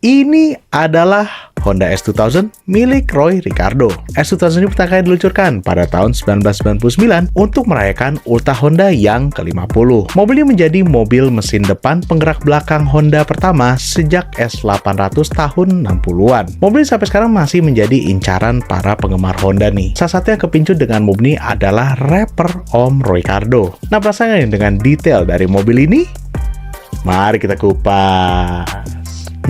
Ini adalah Honda S2000 milik Roy Ricardo. S2000 ini pertama kali diluncurkan pada tahun 1999 untuk merayakan Ulta Honda yang ke-50. Mobil ini menjadi mobil mesin depan penggerak belakang Honda pertama sejak S800 tahun 60-an. Mobil ini sampai sekarang masih menjadi incaran para penggemar Honda nih. Salah satu yang kepincut dengan mobil ini adalah rapper Om Roy Ricardo. Nah, penasaran dengan detail dari mobil ini? Mari kita kupas.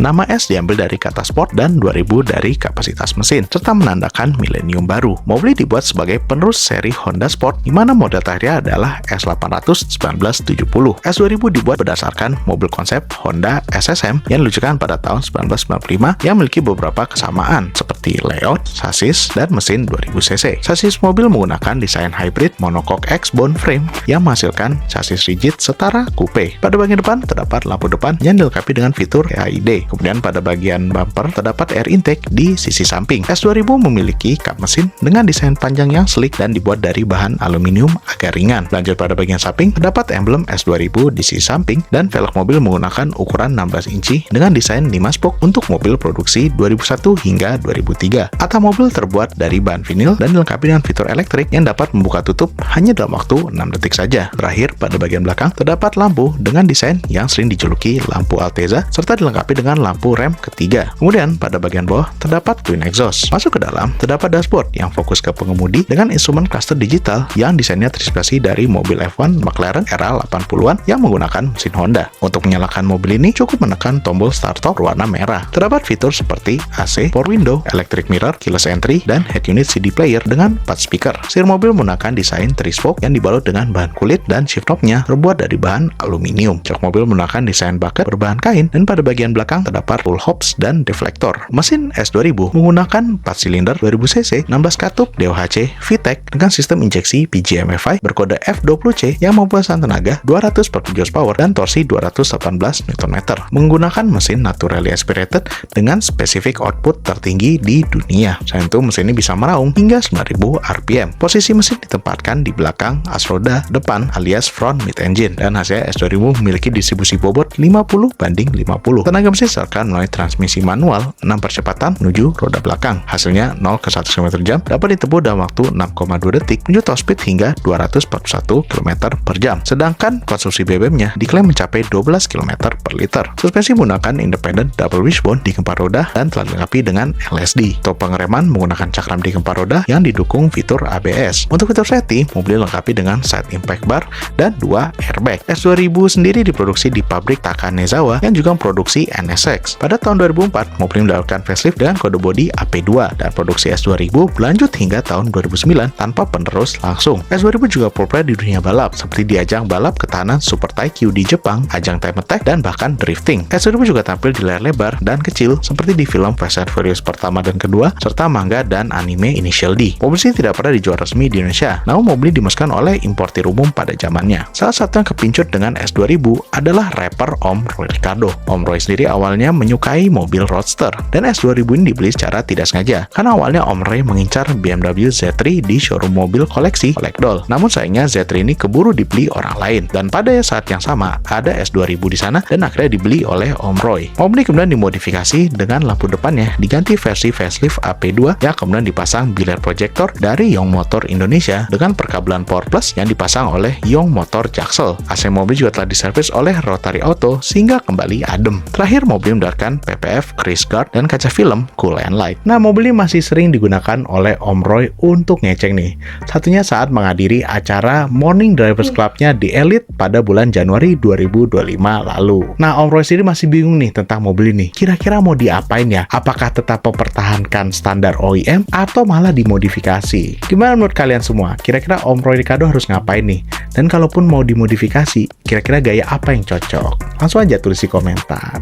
Nama S diambil dari kata sport dan 2000 dari kapasitas mesin, serta menandakan milenium baru. Mobil ini dibuat sebagai penerus seri Honda Sport, di mana model terakhirnya adalah S800 1970. S2000 dibuat berdasarkan mobil konsep Honda SSM yang diluncurkan pada tahun 1995 yang memiliki beberapa kesamaan, seperti layout, sasis, dan mesin 2000cc. Sasis mobil menggunakan desain hybrid monocoque X bone frame yang menghasilkan sasis rigid setara coupe. Pada bagian depan terdapat lampu depan yang dilengkapi dengan fitur HID. Kemudian pada bagian bumper terdapat air intake di sisi samping. S2000 memiliki kap mesin dengan desain panjang yang sleek dan dibuat dari bahan aluminium agak ringan. Lanjut pada bagian samping terdapat emblem S2000 di sisi samping dan velg mobil menggunakan ukuran 16 inci dengan desain 5 spoke untuk mobil produksi 2001 hingga 2003. Atap mobil terbuat dari bahan vinil dan dilengkapi dengan fitur elektrik yang dapat membuka tutup hanya dalam waktu 6 detik saja. Terakhir, pada bagian belakang terdapat lampu dengan desain yang sering dijuluki lampu Alteza serta dilengkapi dengan lampu rem ketiga. Kemudian pada bagian bawah terdapat twin exhaust. Masuk ke dalam terdapat dashboard yang fokus ke pengemudi dengan instrumen cluster digital yang desainnya terinspirasi dari mobil F1 McLaren era 80-an yang menggunakan mesin Honda. Untuk menyalakan mobil ini cukup menekan tombol start stop berwarna merah. Terdapat fitur seperti AC, power window, electric mirror, keyless entry, dan head unit CD player dengan 4 speaker. Setir mobil menggunakan desain 3 spoke yang dibalut dengan bahan kulit dan shift knob-nya terbuat dari bahan aluminium. Jok mobil menggunakan desain bucket berbahan kain dan pada bagian belakang terdapat pull hubs dan deflektor. Mesin S2000 menggunakan 4 silinder 2000cc, 16 katup DOHC VTEC dengan sistem injeksi PGM-FI berkode F20C yang mempunyai tenaga 240 horsepower dan torsi 218 Nm. Menggunakan mesin naturally aspirated dengan spesifik output tertinggi di dunia. Selain itu, mesin ini bisa meraung hingga 9000 rpm. Posisi mesin ditempatkan di belakang as roda depan alias front mid engine dan hasilnya S2000 memiliki distribusi bobot 50/50. Tenaga mesin diserahkan melalui transmisi manual 6 percepatan menuju roda belakang. Hasilnya 0 ke 100 km/jam dapat ditempuh dalam waktu 6,2 detik menuju top speed hingga 241 km/jam. Sedangkan konsumsi BBM-nya diklaim mencapai 12 km per liter. Suspensi menggunakan independent double wishbone di keempat roda dan telah dilengkapi dengan LSD. Untuk pengereman menggunakan cakram di keempat roda yang didukung fitur ABS. Untuk fitur safety, mobil dilengkapi dengan side impact bar dan 2 airbag. S2000 sendiri diproduksi di pabrik Takanezawa yang juga memproduksi NSX. Pada tahun 2004, mobil mendapatkan facelift dengan kode bodi AP2 dan produksi S2000 berlanjut hingga tahun 2009 tanpa penerus langsung. S2000 juga populer di dunia balap seperti di ajang balap ketahanan Super Taikyu di Jepang, ajang time attack, dan bahkan drifting. S2000 juga tampil di layar lebar dan kecil seperti di film Fast and Furious pertama dan kedua serta manga dan anime Initial D. Mobil ini tidak pernah dijual resmi di Indonesia, namun mobil ini dimasukkan oleh importir umum pada zamannya. Salah satu yang kepincut dengan S2000 adalah rapper Om Roy Ricardo. Om Roy sendiri awalnya menyukai mobil roadster dan S2000 ini dibeli secara tidak sengaja karena awalnya Om Roy mengincar BMW Z3 di showroom mobil koleksi Collectdoll. Namun sayangnya Z3 ini keburu dibeli orang lain dan pada saat yang sama ada S2000 di sana dan akhirnya dibeli oleh Om Roy. Mobil ini kemudian dimodifikasi dengan lampu depannya diganti versi facelift AP2 yang kemudian dipasang biliar proyektor dari Young Motor Indonesia dengan perkabelan Power Plus yang dipasang oleh Young Motor Jaksel. AC mobil juga telah diservis oleh Rotary Auto sehingga kembali adem. Terakhir, mobil mendapatkan PPF, Chris Guard, dan kaca film Cool and Light. Nah, mobil ini masih sering digunakan oleh Om Roy untuk ngeceng nih. Satunya saat menghadiri acara Morning Drivers Club-nya di Elite pada bulan Januari 2025 lalu. Nah, Om Roy sendiri masih bingung nih tentang mobil ini. Kira-kira mau diapain ya? Apakah tetap mempertahankan standar OEM atau malah dimodifikasi? Gimana menurut kalian semua? Kira-kira Om Roy Ricardo harus ngapain nih? Dan kalaupun mau dimodifikasi, kira-kira gaya apa yang cocok? Langsung aja tulis di komentar.